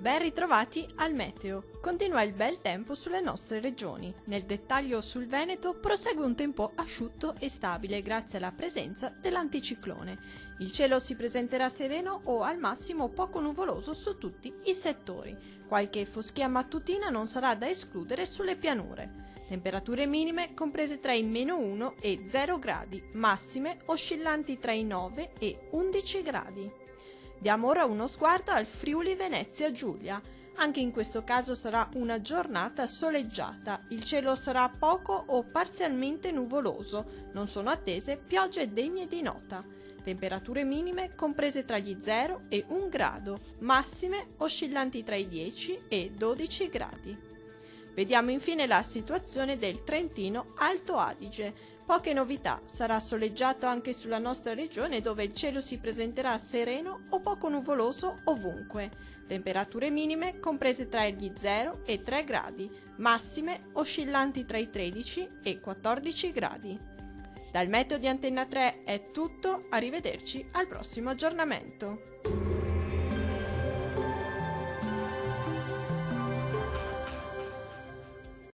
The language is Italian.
Ben ritrovati al meteo. Continua il bel tempo sulle nostre regioni. Nel dettaglio sul Veneto prosegue un tempo asciutto e stabile grazie alla presenza dell'anticiclone. Il cielo si presenterà sereno o al massimo poco nuvoloso su tutti i settori. Qualche foschia mattutina non sarà da escludere sulle pianure. Temperature minime comprese tra i -1 e 0 gradi, massime oscillanti tra i 9 e 11 gradi. Diamo ora uno sguardo al Friuli Venezia Giulia. Anche in questo caso sarà una giornata soleggiata. Il cielo sarà poco o parzialmente nuvoloso. Non sono attese piogge degne di nota. Temperature minime comprese tra gli 0 e 1 grado, massime oscillanti tra i 10 e 12 gradi. Vediamo infine la situazione del Trentino Alto Adige. Poche novità, sarà soleggiato anche sulla nostra regione dove il cielo si presenterà sereno o poco nuvoloso ovunque. Temperature minime comprese tra gli 0 e 3 gradi, massime oscillanti tra i 13 e 14 gradi. Dal meteo di Antenna 3 è tutto, arrivederci al prossimo aggiornamento.